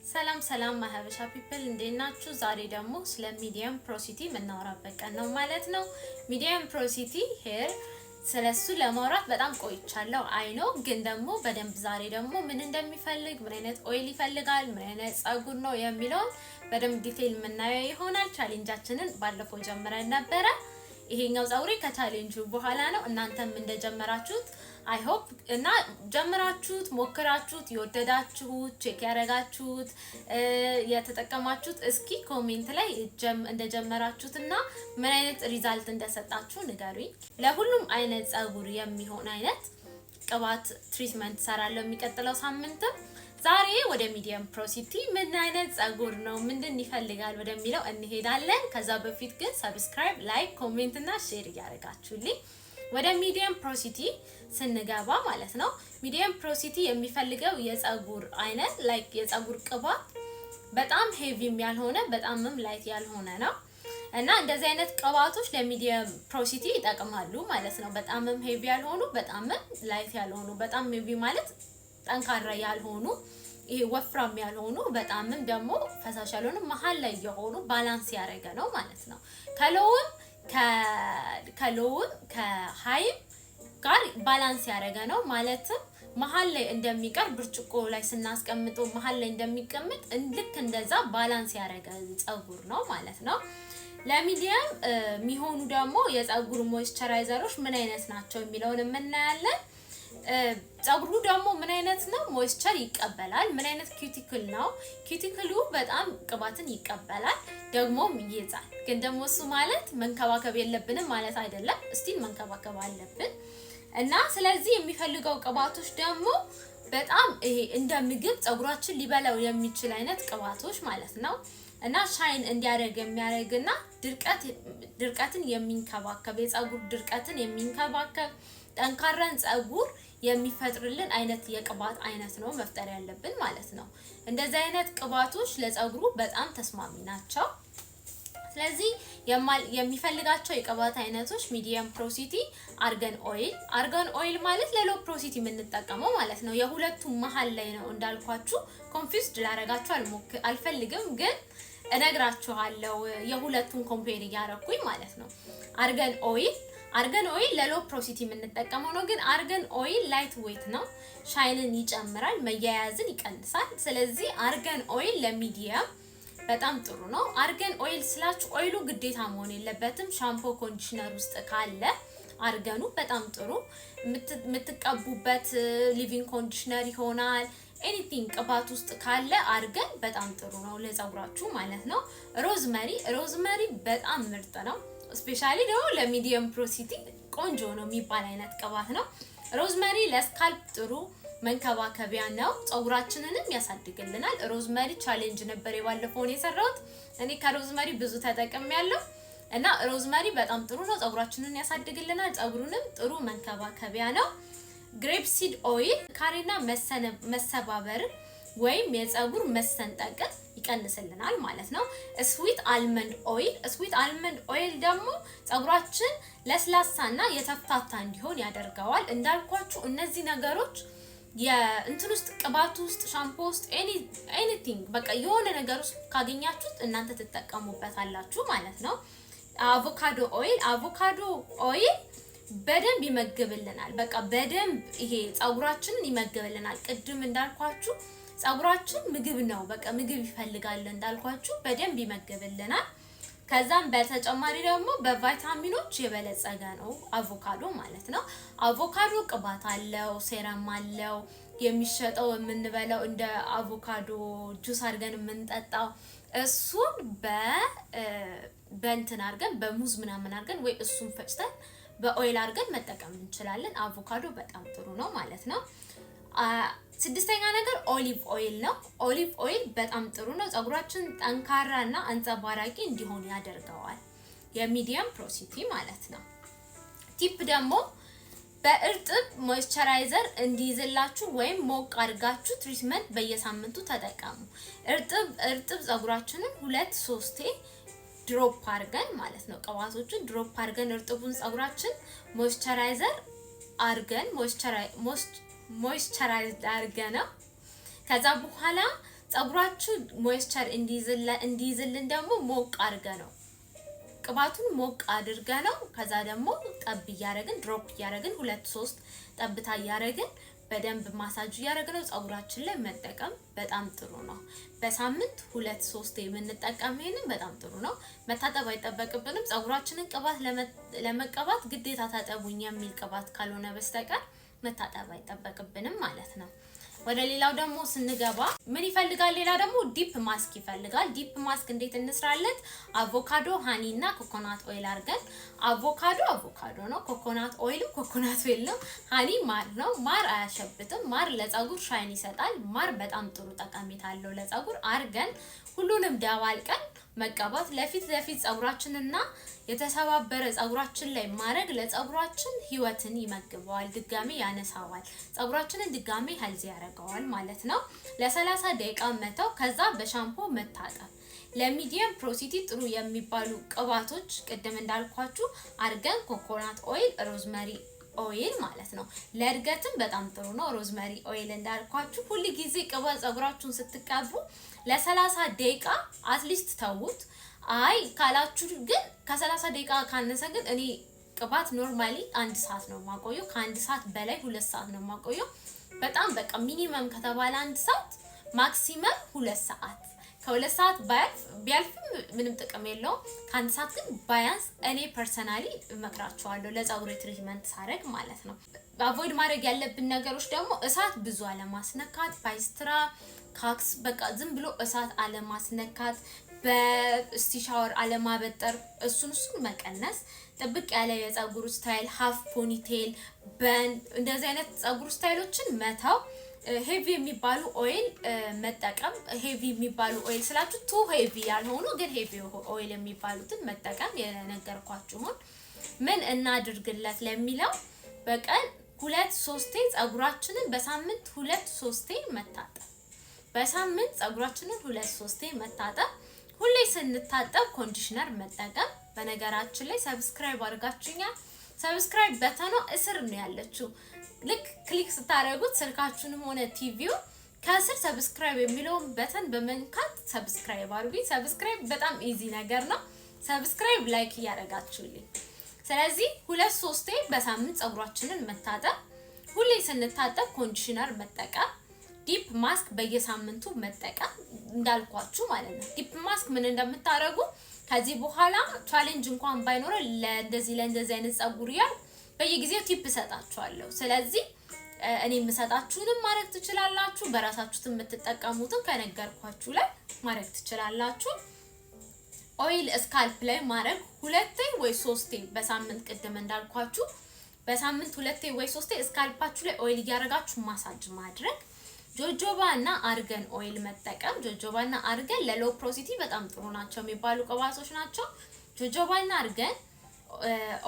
ሰላም ሰላም ማህበሻ ፒፕል እንዴናችሁ? ዛሬ ደግሞ ስለ ሚዲየም ፖሮሲቲ የምናወራበት ቀን ነው ማለት ነው። ሚዲየም ፖሮሲቲ ሄር ስለሱ ለማውራት በጣም ቆይቻለሁ አይ ኖ፣ ግን ደግሞ በደንብ ዛሬ ደግሞ ምን እንደሚፈልግ፣ ምን አይነት ኦይል ይፈልጋል፣ ምን አይነት ጸጉር ነው የሚለውን በደንብ ዲቴል የምናየው ይሆናል። ቻሌንጃችንን ባለፈው ጀምረን ነበረ። ይሄኛው ጸጉሬ ከቻሌንጁ በኋላ ነው። እናንተም እንደጀመራችሁት አይ ሆፕ እና ጀምራችሁት ሞክራችሁት የወደዳችሁት ቼክ ያረጋችሁት የተጠቀማችሁት እስኪ ኮሜንት ላይ እንደጀመራችሁትና ምን አይነት ሪዛልት እንደሰጣችሁ ንገሩኝ። ለሁሉም አይነት ጸጉር የሚሆን አይነት ቅባት ትሪትመንት ሰራለሁ የሚቀጥለው ሳምንትም። ዛሬ ወደ ሚዲየም ፖሮሲቲ ምን አይነት ጸጉር ነው ምንድን ይፈልጋል ወደሚለው እንሄዳለን። ከዛ በፊት ግን ሰብስክራይብ፣ ላይክ፣ ኮሜንት እና ሼር ያረጋችሁልኝ ወደ ሚዲየም ፖሮሲቲ ስንገባ ማለት ነው። ሚዲየም ፖሮሲቲ የሚፈልገው የጸጉር አይነት ላይክ የጸጉር ቅባት በጣም ሄቪም ያልሆነ በጣምም ላይት ያልሆነ ነው እና እንደዚህ አይነት ቅባቶች ለሚዲየም ፖሮሲቲ ይጠቅማሉ ማለት ነው። በጣምም ሄቪ ያልሆኑ በጣምም ላይት ያልሆኑ፣ በጣም ሄቪ ማለት ጠንካራ ያልሆኑ፣ ይሄ ወፍራም ያልሆኑ፣ በጣምም ደግሞ ፈሳሽ ያልሆኑ መሃል ላይ የሆኑ ባላንስ ያደረገ ነው ማለት ነው። ከሎውን ከሃይም ጋር ባላንስ ያደረገ ነው ማለትም መሃል ላይ እንደሚቀር ብርጭቆ ላይ ስናስቀምጠው መሃል ላይ እንደሚቀመጥ ልክ እንደዛ ባላንስ ያደረገ ጸጉር ነው ማለት ነው። ለሚዲየም የሚሆኑ ደግሞ የጸጉር ሞይስቸራይዘሮች ምን አይነት ናቸው የሚለውን እናያለን። ጸጉሩ ደግሞ ምን አይነት ነው ሞይስቸር ይቀበላል፣ ምን አይነት ኪዩቲክል ነው፣ ኪዩቲክሉ በጣም ቅባትን ይቀበላል ደግሞም ይይዛል። ግን ደግሞ እሱ ማለት መንከባከብ የለብንም ማለት አይደለም፣ እስቲል መንከባከብ አለብን እና ስለዚህ የሚፈልገው ቅባቶች ደግሞ በጣም ይሄ እንደ ምግብ ጸጉራችን ሊበላው የሚችል አይነት ቅባቶች ማለት ነው እና ሻይን እንዲያደርግ የሚያደርግና ድርቀትን የሚንከባከብ የጸጉር ድርቀትን የሚንከባከብ ጠንካራን ጸጉር የሚፈጥርልን አይነት የቅባት አይነት ነው መፍጠር ያለብን ማለት ነው። እንደዚህ አይነት ቅባቶች ለጸጉሩ በጣም ተስማሚ ናቸው። ስለዚህ የሚፈልጋቸው የቅባት አይነቶች ሚዲየም ፖሮሲቲ፣ አርገን ኦይል ማለት ለሎ ፖሮሲቲ የምንጠቀመው ማለት ነው። የሁለቱም መሃል ላይ ነው እንዳልኳችሁ። ኮንፊውዝድ ላረጋችሁ አልፈልግም፣ ግን እነግራችኋለሁ የሁለቱን ኮምፔር እያረኩኝ ማለት ነው። አርገን ኦይል ለሎ ፖሮሲቲ የምንጠቀመው ነው። ግን አርገን ኦይል ላይት ዌት ነው፣ ሻይንን ይጨምራል፣ መያያዝን ይቀንሳል። ስለዚህ አርገን ኦይል ለሚዲየም በጣም ጥሩ ነው። አርገን ኦይል ስላችሁ ኦይሉ ግዴታ መሆን የለበትም። ሻምፖ ኮንዲሽነር ውስጥ ካለ አርገኑ በጣም ጥሩ፣ የምትቀቡበት ሊቪንግ ኮንዲሽነር ይሆናል። ኤኒቲንግ ቅባት ውስጥ ካለ አርገን በጣም ጥሩ ነው ለጸጉራችሁ ማለት ነው። ሮዝመሪ በጣም ምርጥ ነው። ስፔሻሊ ደግሞ ለሚዲየም ፖሮሲቲ ቆንጆ ነው የሚባል አይነት ቅባት ነው። ሮዝመሪ ለስካልፕ ጥሩ መንከባከቢያ ነው፣ ጸጉራችንንም ያሳድግልናል። ሮዝመሪ ቻሌንጅ ነበር የባለፈውን የሰራሁት እኔ ከሮዝመሪ ብዙ ተጠቅሜያለሁ እና ሮዝመሪ በጣም ጥሩ ነው፣ ጸጉራችንን ያሳድግልናል፣ ጸጉሩንም ጥሩ መንከባከቢያ ነው። ግሬፕ ሲድ ኦይል ካሬና መሰባበር ወይም የጸጉር መሰንጠቅን ይቀንስልናል ማለት ነው። ስዊት አልመንድ ኦይል ደግሞ ጸጉራችን ለስላሳና የተፍታታ እንዲሆን ያደርገዋል። እንዳልኳችሁ እነዚህ ነገሮች የእንትን ውስጥ ቅባት ውስጥ ሻምፖ ውስጥ ኤኒቲንግ በቃ የሆነ ነገር ውስጥ ካገኛችሁት እናንተ ትጠቀሙበታላችሁ ማለት ነው። አቮካዶ ኦይል በደንብ ይመግብልናል። በቃ በደንብ ይሄ ጸጉራችንን ይመግብልናል። ቅድም እንዳልኳችሁ ጸጉራችን ምግብ ነው፣ በቃ ምግብ ይፈልጋል እንዳልኳችሁ በደንብ ይመግብልናል። ከዛም በተጨማሪ ደግሞ በቫይታሚኖች የበለጸገ ነው አቮካዶ ማለት ነው። አቮካዶ ቅባት አለው፣ ሴረም አለው። የሚሸጠው የምንበላው እንደ አቮካዶ ጁስ አድርገን የምንጠጣው እሱን በእንትን አድርገን በሙዝ ምናምን አድርገን ወይ እሱን ፈጭተን በኦይል አድርገን መጠቀም እንችላለን። አቮካዶ በጣም ጥሩ ነው ማለት ነው። ስድስተኛ ነገር ኦሊቭ ኦይል ነው። ኦሊቭ ኦይል በጣም ጥሩ ነው፣ ጸጉራችን ጠንካራና አንጸባራቂ እንዲሆን ያደርገዋል። የሚዲየም ፖሮሲቲ ማለት ነው። ቲፕ ደግሞ በእርጥብ ሞይስቸራይዘር እንዲይዝላችሁ ወይም ሞቅ አድርጋችሁ ትሪትመንት በየሳምንቱ ተጠቀሙ። እርጥብ ጸጉራችንን 2-3 ድሮፕ አድርገን ማለት ነው ቅባቶችን ድሮፕ አድርገን እርጥቡን ጸጉራችን ሞይስቸራይዘር አድርገን ሞይስቸራይዝ አድርገን ከዛ በኋላ ጸጉራችሁ ሞይስቸር እንዲይዝልን ደግሞ ሞቅ አድርገ ነው ቅባቱን ሞቅ አድርገ ነው ከዛ ደግሞ ጠብ ያረግን ድሮፕ ያረግን 2-3 ጠብታ ያረግን በደንብ ማሳጅ ያረግነው ጸጉራችን ላይ መጠቀም በጣም ጥሩ ነው። በሳምንት 2-3 የምንጠቀም ይሄንን በጣም ጥሩ ነው። መታጠብ አይጠበቅብንም። ጸጉራችንን ቅባት ለመቀባት ግዴታ ታጠቡኝ የሚል ቅባት ካልሆነ በስተቀር መታጠብ አይጠበቅብንም ማለት ነው። ወደ ሌላው ደግሞ ስንገባ ምን ይፈልጋል? ሌላ ደግሞ ዲፕ ማስክ ይፈልጋል። ዲፕ ማስክ እንዴት እንስራለት? አቮካዶ ሃኒ እና ኮኮናት ኦይል አድርገን አቮካዶ ነው፣ ኮኮናት ኦይል ነው፣ ሃኒ ማር ነው። ማር አያሸብትም። ማር ለጸጉር ሻይን ይሰጣል። ማር በጣም ጥሩ ጠቀሜታ አለው ለጸጉር። አድርገን ሁሉንም ደባልቀን መቀባት ለፊት ጸጉራችንና የተሰባበረ ጸጉራችን ላይ ማድረግ ለጸጉራችን ህይወትን ይመግበዋል፣ ድጋሚ ያነሳዋል፣ ጸጉራችንን ድጋሚ ሄልዚ ያደርገዋል ማለት ነው። ለ30 ደቂቃ መተው፣ ከዛ በሻምፖ መታጠብ። ለሚዲየም ፕሮሲቲ ጥሩ የሚባሉ ቅባቶች ቅድም እንዳልኳችሁ አርገን ኮኮናት ኦይል፣ ሮዝመሪ ኦይል ማለት ነው። ለእድገትም በጣም ጥሩ ነው ሮዝመሪ ኦይል እንዳልኳችሁ። ሁሉ ጊዜ ቅባት ጸጉራችሁን ስትቀቡ ለ30 ደቂቃ አትሊስት ተውት። አይ ካላችሁ ግን ከ30 ደቂቃ ካነሰ ግን እኔ ቅባት ኖርማሊ 1 ሰዓት ነው ማቆየው። ከ1 ሰዓት በላይ 2 ሰዓት ነው ማቆየው። በጣም በቃ ሚኒመም ከተባለ 1 ሰዓት ማክሲመም 2 ሰዓት። ከ2 ሰዓት ቢያልፍም ምንም ጥቅም የለውም። ከ1 ሰዓት ግን ባያንስ እኔ ፐርሰናሊ እመክራችኋለሁ ለጸጉር ትሪትመንት ሳረግ ማለት ነው። አቮይድ ማድረግ ያለብን ነገሮች ደግሞ እሳት ብዙ አለማስነካት፣ ፓይስትራ ካክስ በቃ ዝም ብሎ እሳት አለማስነካት፣ በስቲ ሻወር አለማበጠር፣ እሱን መቀነስ፣ ጥብቅ ያለ የጸጉር ስታይል ሃፍ ፖኒቴል እንደዚህ አይነት ጸጉር ስታይሎችን መተው፣ ሄቪ የሚባሉ ኦይል መጠቀም። ሄቪ የሚባሉ ኦይል ስላችሁ ቱ ሄቪ ያልሆኑ ግን ሄቪ ኦይል የሚባሉትን መጠቀም። የነገርኳችሁን ምን እናድርግለት ለሚለው በቀን 2-3 ጸጉራችንን በሳምንት 2-3 መታጠብ። በሳምንት ጸጉራችንን 2-3 መታጠብ። ሁሌ ስንታጠብ ኮንዲሽነር መጠቀም። በነገራችን ላይ ሰብስክራይብ አድርጋችሁኛል። ሰብስክራይብ በተኗ እስር ነው ያለችው። ልክ ክሊክ ስታደርጉት ስልካችሁንም ሆነ ቲቪው ከስር ሰብስክራይብ የሚለውን በተን በመንካት ሰብስክራይብ አድርጉኝ። ሰብስክራይብ በጣም ኢዚ ነገር ነው። ሰብስክራይብ ላይክ እያደረጋችሁልኝ። ስለዚህ 2-3 በሳምንት ጸጉራችንን መታጠብ። ሁሌ ስንታጠብ ኮንዲሽነር መጠቀም። ዲፕ ማስክ በየሳምንቱ መጠቀም እንዳልኳችሁ ማለት ነው። ዲፕ ማስክ ምን እንደምታደርጉ ከዚህ በኋላ ቻሌንጅ እንኳን ባይኖር ለእንደዚህ አይነት ጸጉር ያል በየጊዜው ቲፕ ሰጣችኋለሁ። ስለዚህ እኔ የምሰጣችሁንም ማድረግ ትችላላችሁ። በራሳችሁት የምትጠቀሙትን ከነገርኳችሁ ላይ ማድረግ ትችላላችሁ። ኦይል ስካልፕ ላይ ማድረግ 2 ወይ 3 በሳምንት ቅድም እንዳልኳችሁ በሳምንት 2 ወይ 3 ስካልፓችሁ ላይ ኦይል እያደረጋችሁ ማሳጅ ማድረግ። ጆጆባ እና አርገን ኦይል መጠቀም። ጆጆባ እና አርገን ለሎ ፕሮሲቲ በጣም ጥሩ ናቸው የሚባሉ ቅባቶች ናቸው። ጆጆባ እና አርገን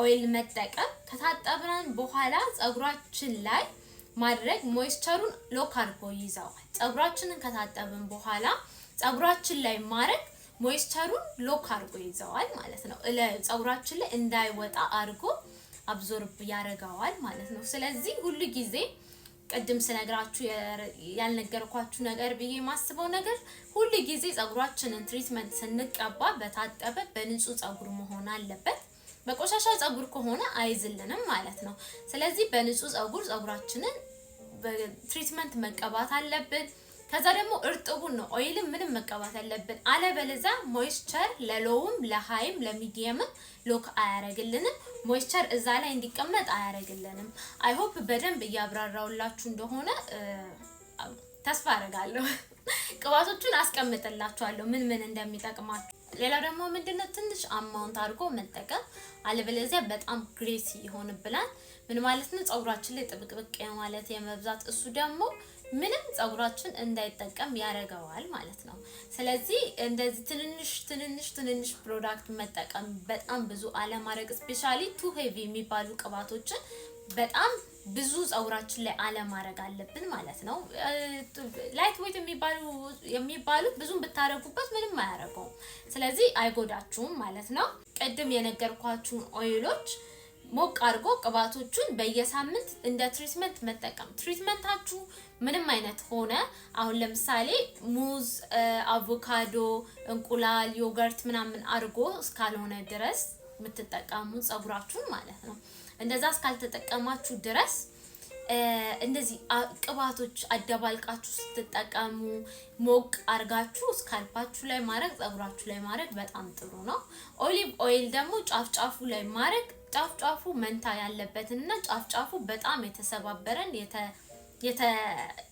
ኦይል መጠቀም። ከታጠብን በኋላ ጸጉራችን ላይ ማድረግ ሞይስቸሩን ሎክ አድርጎ ይይዛዋል። ጸጉራችንን ከታጠብን በኋላ ጸጉራችን ላይ ማድረግ ሞይስቸሩን ሎክ አድርጎ ይይዛዋል ማለት ነው። ጸጉራችን ላይ እንዳይወጣ አድርጎ አብዞርብ ያደርገዋል ማለት ነው። ስለዚህ ሁሉ ጊዜ ቅድም ስነግራችሁ ያልነገርኳችሁ ነገር ብዬ ማስበው ነገር ሁሉ ጊዜ ጸጉራችንን ትሪትመንት ስንቀባ በታጠበ በንጹህ ጸጉር መሆን አለበት። በቆሻሻ ጸጉር ከሆነ አይዝልንም ማለት ነው። ስለዚህ በንጹህ ጸጉራችንን ትሪትመንት መቀባት አለብን። ከዛ ደግሞ እርጥቡን ነው ኦይልም ምንም መቀባት አለብን። አለበለዚያ ሞይስቸር ለሎውም ለሃይም ለሚዲየምም ሎክ አያረግልንም። ሞይስቸር እዛ ላይ እንዲቀመጥ አያረግልንም። አይ ሆፕ በደንብ እያብራራውላችሁ እንደሆነ ተስፋ አደርጋለሁ። ቅባቶቹን አስቀምጥላችኋለሁ ምን እንደሚጠቅማችሁ። ሌላ ደግሞ ምንድነው ትንሽ አማውንት አድርጎ መጠቀም። አለበለዚያ በጣም ግሬሲ ይሆንብናል። ምን ማለት ነው? ጸጉራችን ላይ ጥብቅብቅ ማለት የመብዛት እሱ ደግሞ ምንም ጸጉራችን እንዳይጠቀም ያደርገዋል ማለት ነው። ስለዚህ እንደዚህ ትንንሽ ፕሮዳክት መጠቀም በጣም ብዙ አለማድረግ። ስፔሻሊ ቱ ሄቪ የሚባሉ ቅባቶችን በጣም ብዙ ጸጉራችን ላይ አለማድረግ አለብን ማለት ነው። ላይት ዌት የሚባሉት ብዙም ብታረጉበት ምንም አያረገውም። ስለዚህ አይጎዳችሁም ማለት ነው። ቅድም የነገርኳችሁን ኦይሎች ሞቅ አድርጎ ቅባቶቹን በየሳምንት እንደ ትሪትመንት መጠቀም። ትሪትመንታችሁ ምንም አይነት ሆነ አሁን ለምሳሌ ሙዝ፣ አቮካዶ፣ እንቁላል፣ ዮገርት ምናምን አድርጎ እስካልሆነ ድረስ የምትጠቀሙ ፀጉራችሁን ማለት ነው። እንደዛ እስካልተጠቀማችሁ ድረስ እንደዚህ ቅባቶች አደባልቃችሁ ስትጠቀሙ ሞቅ አርጋችሁ ስካልፓችሁ ላይ ማድረግ ፀጉራችሁ ላይ ማድረግ በጣም ጥሩ ነው። ኦሊቭ ኦይል ደግሞ ጫፍጫፉ ላይ ማድረግ ጫፍጫፉ መንታ ያለበትና ጫፍጫፉ በጣም የተሰባበረን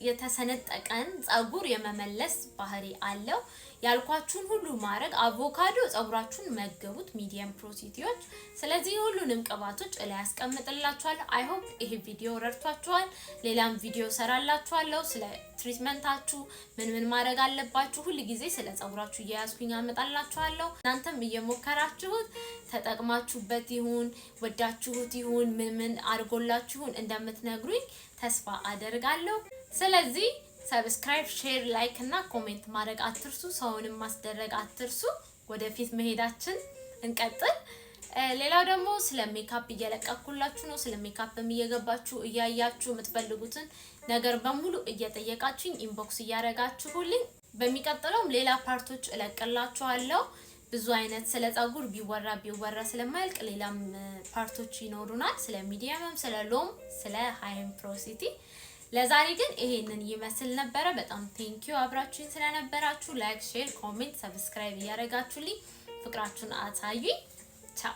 የተሰነጠቀን ፀጉር የመመለስ ባህሪ አለው። ያልኳችሁን ሁሉ ማድረግ። አቮካዶ ፀጉራችሁን መገቡት ሚዲየም ፕሮቲቲዎች። ስለዚህ ሁሉንም ቅባቶች ላይ ያስቀምጥላችኋል። አይ ሆፕ ይሄ ቪዲዮ ረድቷችኋል። ሌላም ቪዲዮ ሰራላችኋለሁ ስለ ትሪትመንታችሁ ምን ማድረግ አለባችሁ። ሁሉ ጊዜ ስለ ፀጉራችሁ እያያዝኩኝ አመጣላችኋለሁ። እናንተም እየሞከራችሁት ተጠቅማችሁበት ይሁን ወዳችሁት ይሁን ምን አድርጎላችሁን እንደምትነግሩኝ ተስፋ አደርጋለሁ። ስለዚህ ሰብስክራይብ፣ ሼር፣ ላይክ እና ኮሜንት ማድረግ አትርሱ። ሰውንም ማስደረግ አትርሱ። ወደፊት መሄዳችን እንቀጥል። ሌላው ደግሞ ስለ ሜካፕ እየለቀኩላችሁ ነው። ስለ ሜካፕም እየገባችሁ እያያችሁ የምትፈልጉትን ነገር በሙሉ እየጠየቃችሁኝ ኢንቦክስ እያደረጋችሁልኝ በሚቀጥለውም ሌላ ፓርቶች እለቅላችኋለሁ። ብዙ አይነት ስለ ፀጉር ቢወራ ስለማያልቅ ሌላም ፓርቶች ይኖሩናል። ስለ ሚዲየምም፣ ስለ ሎም፣ ስለ ሃይም ፕሮሲቲ። ለዛሬ ግን ይሄንን ይመስል ነበረ። በጣም ቴንኪዩ አብራችሁኝ ስለነበራችሁ። ላይክ፣ ሼር፣ ኮሜንት፣ ሰብስክራይብ እያደረጋችሁልኝ ፍቅራችሁን አሳዩኝ። ቻው